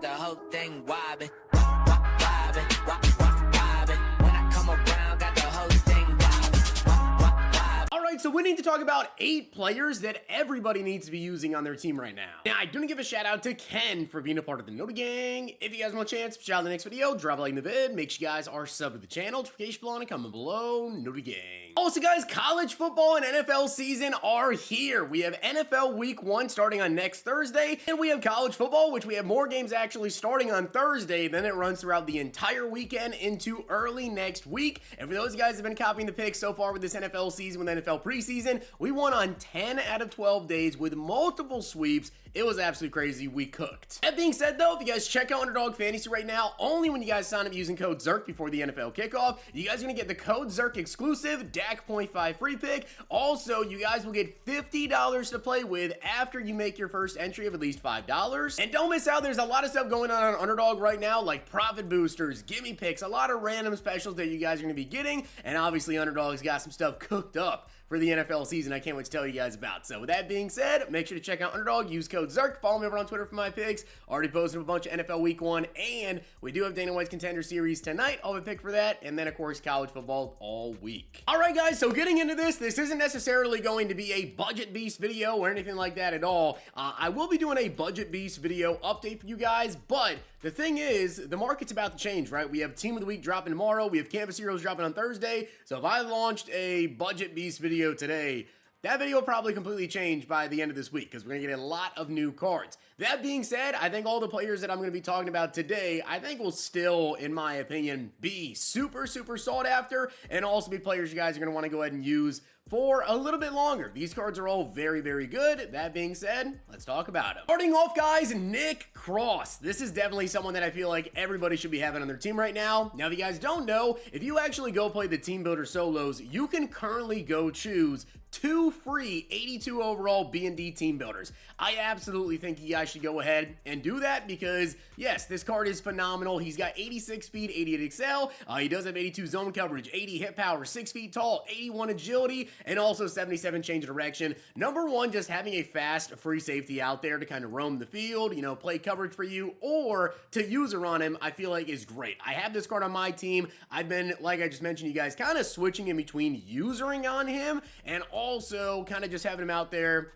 the whole thing wobbin', wobbin', wobbin'. When I come around, got the whole thing wobbin'. All right, so we need to talk about 8 players that everybody needs to be using on their team right now. Now, I do want to give a shout out to Ken for being a part of the Noti Gang. If you guys want a chance, shout out in the next video, drop a like in the vid, make sure you guys are subbed to the channel, notification bell on and comment below, Noti Gang. Also, guys, college football and NFL season are here. We have NFL Week 1 starting on next Thursday, and we have college football, which we have more games actually starting on Thursday, then it runs throughout the entire weekend into early next week. And for those of you guys that have been copying the picks so far with this NFL season, with NFL preseason, we won on 10 out of 12 days with multiple sweeps. It was absolutely crazy. We cooked. That being said, though, if you guys check out Underdog Fantasy right now, only when you guys sign up using code ZERK before the NFL kickoff, you guys are going to get the code ZERK exclusive Dak 0.5 free pick. Also, you guys will get $50 to play with after you make your first entry of at least $5. And don't miss out, there's a lot of stuff going on Underdog right now, like profit boosters, gimme picks, a lot of random specials that you guys are going to be getting. And obviously, Underdog's got some stuff cooked up for the NFL season I can't wait to tell you guys about. So with that being said, make sure to check out Underdog, use code ZERK, follow me over on Twitter for my picks. Already posted a bunch of NFL Week 1, and we do have Dana White's Contender Series tonight. I'll have a pick for that, and then of course college football all week. Alright guys, so getting into this isn't necessarily going to be a Budget Beast video or anything like that at all. I will be doing a Budget Beast video update for you guys, but the thing is, the market's about to change, right? We have Team of the Week dropping tomorrow, we have Campus Heroes dropping on Thursday, so if I launched a Budget Beast video today, that video will probably completely change by the end of this week because we're going to get a lot of new cards. That being said, I think all the players that I'm going to be talking about today, I think will still, in my opinion, be super sought after, and also be players you guys are going to want to go ahead and use for a little bit longer. These cards are all very good. That being said, let's talk about them. Starting off, guys, Nick Cross. This is definitely someone that I feel like everybody should be having on their team right now. Now, if you guys don't know, if you actually go play the Team Builder solos, you can currently go choose 2 free 82 overall B&D team builders. I absolutely think you guys should go ahead and do that because, yes, this card is phenomenal. He's got 86 speed, 88 excel. He does have 82 zone coverage, 80 hit power, 6 feet tall, 81 agility, and also 77 change of direction. Number one, just having a fast free safety out there to kind of roam the field, you know, play coverage for you, or to user on him, I feel like is great. I have this card on my team. I've been, like I just mentioned, you guys, kind of switching in between usering on him and also kind of just having him out there,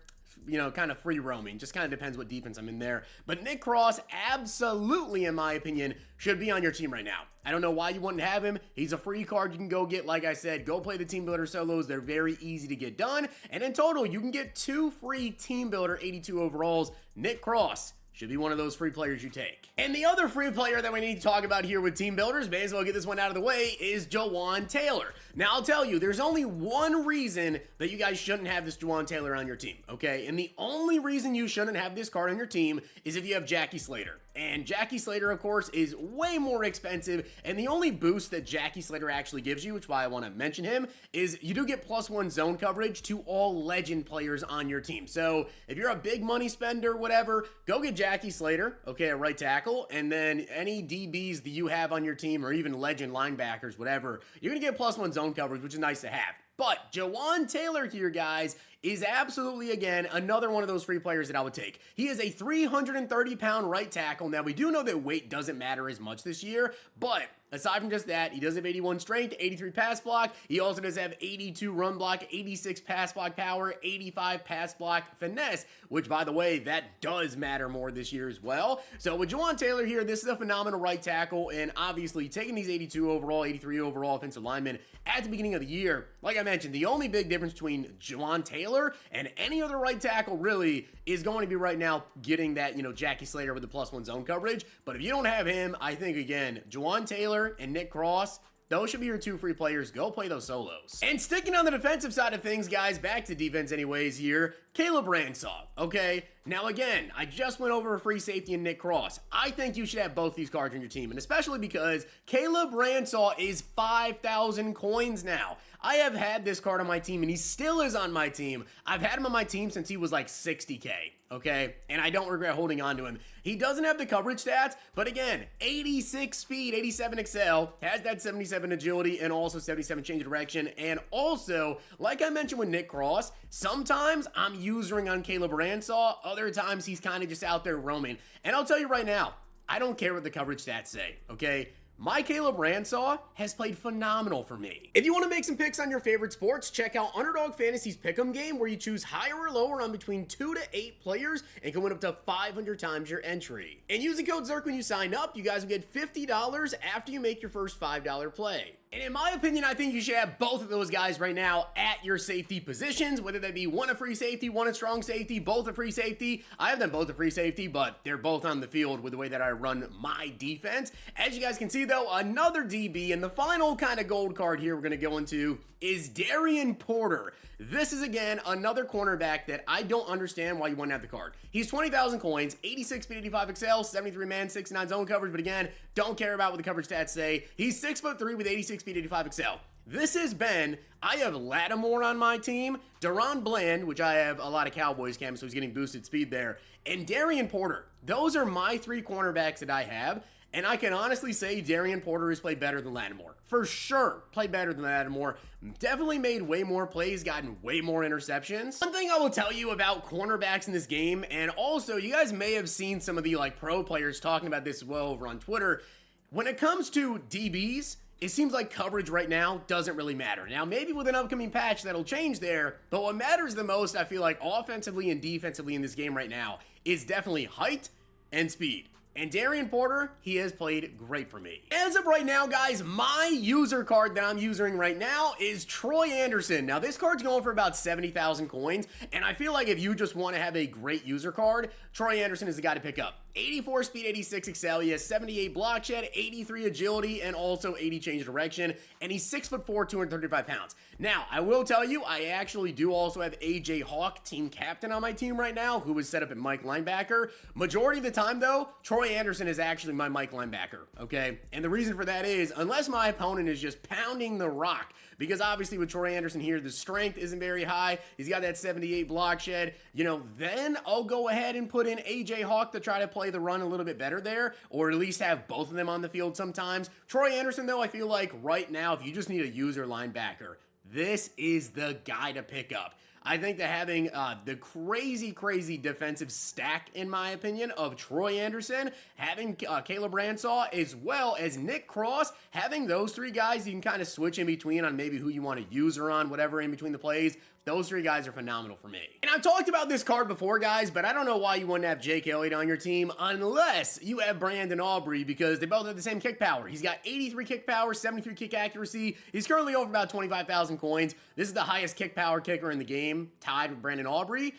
you know, kind of free roaming. Just kind of depends what defense I'm in there. But Nick Cross, absolutely, in my opinion, should be on your team right now. I don't know why you wouldn't have him. He's a free card you can go get. Like I said, go play the Team Builder solos. They're very easy to get done. And in total, you can get 2 free Team Builder 82 overalls. Nick Cross should be one of those free players you take. And the other free player that we need to talk about here with team builders, may as well get this one out of the way, is Jawan Taylor. Now, I'll tell you, there's only one reason that you guys shouldn't have this Jawan Taylor on your team, okay? And the only reason you shouldn't have this card on your team is if you have Jackie Slater. And Jackie Slater, of course, is way more expensive, and the only boost that Jackie Slater actually gives you, which is why I want to mention him, is you do get +1 zone coverage to all legend players on your team. So if you're a big money spender, whatever, go get Jackie Slater, okay, at right tackle, and then any DBs that you have on your team, or even legend linebackers, whatever, you're going to get +1 zone coverage, which is nice to have. But Jawan Taylor here, guys, is absolutely, again, another one of those free players that I would take. He is a 330-pound right tackle. Now, we do know that weight doesn't matter as much this year, but aside from just that, he does have 81 strength, 83 pass block. He also does have 82 run block, 86 pass block power, 85 pass block finesse, which, by the way, that does matter more this year as well. So with Jawan Taylor here, this is a phenomenal right tackle, and obviously taking these 82 overall, 83 overall offensive linemen at the beginning of the year, like I mentioned, the only big difference between Jawan Taylor and any other right tackle really is going to be right now getting that, you know, Jackie Slater with the +1 zone coverage. But if you don't have him, I think, again, Jawan Taylor and Nick Cross, those should be your 2 free players. Go play those solos. And sticking on the defensive side of things, guys, back to defense anyways here, Caleb Ransaw, okay? Now, again, I just went over a free safety in Nick Cross. I think you should have both these cards on your team, and especially because Caleb Ransaw is 5,000 coins now. I have had this card on my team, and he still is on my team. I've had him on my team since he was like 60K, okay? And I don't regret holding on to him. He doesn't have the coverage stats, but again, 86 speed, 87 excel, has that 77 agility, and also 77 change of direction. And also, like I mentioned with Nick Cross, sometimes I'm usering on Caleb Ransaw, other times he's kind of just out there roaming. And I'll tell you right now, I don't care what the coverage stats say, okay? My Caleb Ransaw has played phenomenal for me. If you want to make some picks on your favorite sports, check out Underdog Fantasy's Pick'em game, where you choose higher or lower on between 2 to 8 players and can win up to 500 times your entry. And using code Zirk when you sign up, you guys will get $50 after you make your first $5 play. And in my opinion, I think you should have both of those guys right now at your safety positions, whether that be one a free safety, one a strong safety, both a free safety. I have them both a free safety, but they're both on the field with the way that I run my defense. As you guys can see, though, another DB, and the final kind of gold card here we're going to go into is Darian Porter. This is, again, another cornerback that I don't understand why you wouldn't have the card. He's 20,000 coins, 86 speed, 85 excel, 73 man, 69 zone coverage, but again, don't care about what the coverage stats say. He's 6'3" with 86 speed, 85 excel. This has been, I have Lattimore on my team, Deron Bland, which I have a lot of Cowboys cam, so he's getting boosted speed there, and Darian Porter. Those are my 3 cornerbacks that I have. And I can honestly say Darian Porter has played better than Lattimore. For sure, played better than Lattimore. Definitely made way more plays, gotten way more interceptions. One thing I will tell you about cornerbacks in this game, and also you guys may have seen some of the pro players talking about this as well over on Twitter. When it comes to DBs, it seems like coverage right now doesn't really matter. Now, maybe with an upcoming patch that'll change there, but what matters the most, I feel like offensively and defensively in this game right now, is definitely height and speed. And Darian Porter, he has played great for me. As of right now, guys, my user card that I'm using right now is Troy Anderson. Now, this card's going for about 70,000 coins, and I feel like if you just want to have a great user card, Troy Anderson is the guy to pick up. 84 speed, 86 excel, he has 78 block shed, 83 agility, and also 80 change of direction, and he's 6'4", 235 pounds. Now, I will tell you, I actually do also have AJ Hawk, team captain on my team right now, who is set up at Mike linebacker. Majority of the time, though, Troy Anderson is actually my Mike linebacker, okay? And the reason for that is, unless my opponent is just pounding the rock, because obviously with Troy Anderson here, the strength isn't very high, he's got that 78 block shed, then I'll go ahead and put in AJ Hawk to try to play the run a little bit better there, or at least have both of them on the field sometimes. Troy Anderson, though, I feel like right now, if you just need a user linebacker, this is the guy to pick up. I think that having the crazy defensive stack, in my opinion, of Troy Anderson, having Caleb Ransaw, as well as Nick Cross, having those 3 guys you can kind of switch in between on maybe who you want to use or on, whatever, in between the plays. Those 3 guys are phenomenal for me. And I've talked about this card before, guys, but I don't know why you wouldn't have Jake Elliott on your team unless you have Brandon Aubrey, because they both have the same kick power. He's got 83 kick power, 73 kick accuracy. He's currently over about 25,000 coins. This is the highest kick power kicker in the game, tied with Brandon Aubrey.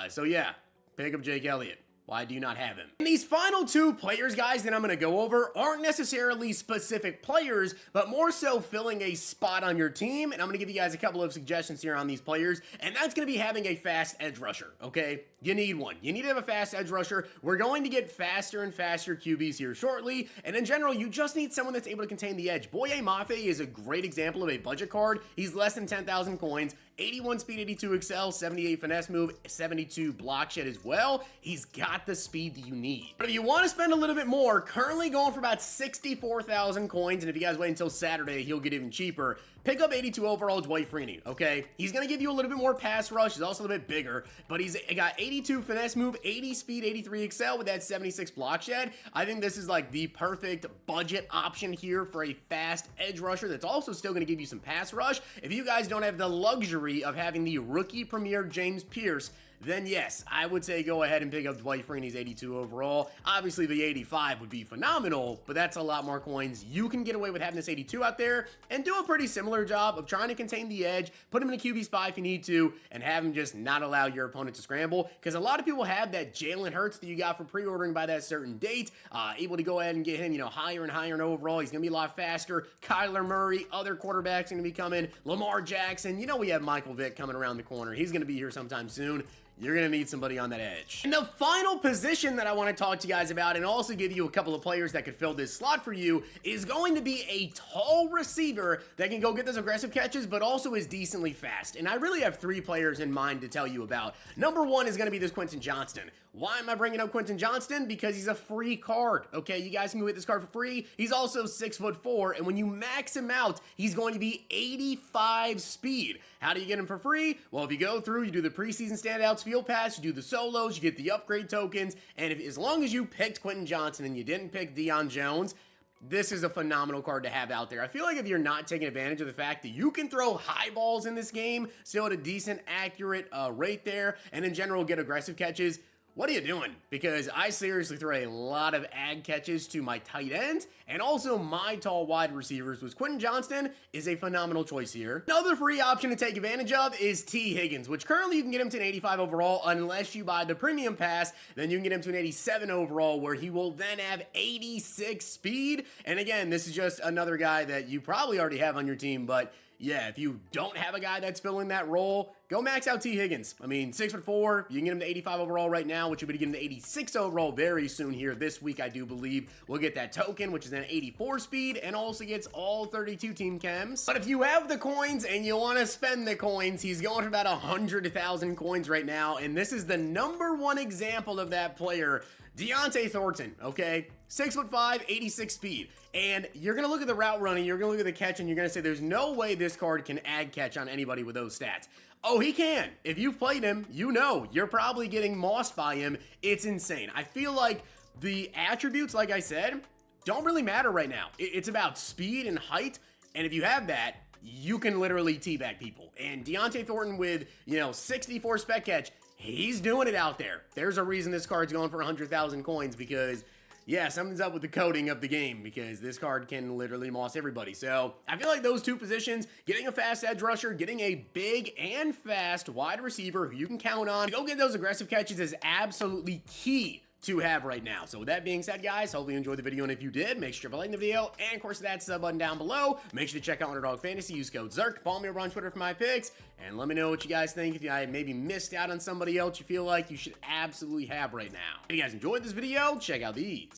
So yeah, pick up Jake Elliott. Why do you not have him? And these final 2 players, guys, that I'm going to go over aren't necessarily specific players, but more so filling a spot on your team. And I'm going to give you guys a couple of suggestions here on these players. And that's going to be having a fast edge rusher, okay? You need one. You need to have a fast edge rusher. We're going to get faster and faster QBs here shortly. And in general, you just need someone that's able to contain the edge. Boye Mafe is a great example of a budget card. He's less than 10,000 coins. 81 speed, 82 excel, 78 finesse move, 72 block shed as well. He's got the speed that you need. But if you want to spend a little bit more, currently going for about 64,000 coins, and if you guys wait until Saturday, he'll get even cheaper. Pick up 82 overall Dwight Freeney, okay? He's going to give you a little bit more pass rush. He's also a little bit bigger, but he's got 82 finesse move, 80 speed, 83 excel with that 76 block shed. I think this is like the perfect budget option here for a fast edge rusher that's also still going to give you some pass rush. If you guys don't have the luxury of having the rookie premier James Pierce, then yes, I would say go ahead and pick up Dwight Freeney's 82 overall. Obviously, the 85 would be phenomenal, but that's a lot more coins. You can get away with having this 82 out there and do a pretty similar job of trying to contain the edge, put him in a QB spot if you need to, and have him just not allow your opponent to scramble, because a lot of people have that Jalen Hurts that you got for pre-ordering by that certain date, able to go ahead and get him, higher and higher in overall. He's going to be a lot faster. Kyler Murray, other quarterbacks are going to be coming. Lamar Jackson, we have Michael Vick coming around the corner. He's going to be here sometime soon. You're going to need somebody on that edge. And the final position that I want to talk to you guys about and also give you a couple of players that could fill this slot for you is going to be a tall receiver that can go get those aggressive catches, but also is decently fast. And I really have 3 players in mind to tell you about. Number 1 is going to be this Quentin Johnston. Why am I bringing up Quentin Johnston? Because he's a free card, okay? You guys can go get this card for free. He's also 6'4", and when you max him out, he's going to be 85 speed. How do you get him for free? Well, if you go through, you do the preseason standouts field pass, you do the solos, you get the upgrade tokens, and as long as you picked Quentin Johnston and you didn't pick Deion Jones, this is a phenomenal card to have out there. I feel like if you're not taking advantage of the fact that you can throw high balls in this game, still at a decent, accurate rate there, and in general get aggressive catches, what are you doing? Because I seriously throw a lot of ag catches to my tight ends and also my tall wide receivers, which Quentin Johnston is a phenomenal choice here. Another free option to take advantage of is T. Higgins, which currently you can get him to an 85 overall unless you buy the premium pass. Then you can get him to an 87 overall where he will then have 86 speed. And again, this is just another guy that you probably already have on your team, but yeah, if you don't have a guy that's filling that role, go max out T. Higgins. I mean, 6'4", you can get him to 85 overall right now, which you'll be getting to 86 overall very soon here this week, I do believe. We'll get that token, which is an 84 speed, and also gets all 32 team chems. But if you have the coins and you want to spend the coins, he's going for about 100,000 coins right now, and this is the #1 example of that player, Deontay Thornton, okay? 6'5", 86 speed. And you're going to look at the route running, you're going to look at the catch, and you're going to say there's no way this card can ag catch on anybody with those stats. Oh, he can. If you've played him, you know you're probably getting mossed by him. It's insane. I feel like the attributes, like I said, don't really matter right now. It's about speed and height, and if you have that, you can literally teabag people. And Deontay Thornton with, 64 spec catch, he's doing it out there. There's a reason this card's going for 100,000 coins because, yeah, something's up with the coding of the game because this card can literally moss everybody. So I feel like those two positions, getting a fast edge rusher, getting a big and fast wide receiver who you can count on to go get those aggressive catches is absolutely key to have right now. So with that being said, guys, hopefully you enjoyed the video, and if you did, make sure to like the video, and of course that sub button down below. Make sure to check out Underdog Fantasy, use code ZERK, follow me over on Twitter for my picks, and let me know what you guys think. If I maybe missed out on somebody else you feel like you should absolutely have right now. If you guys enjoyed this video, check out these.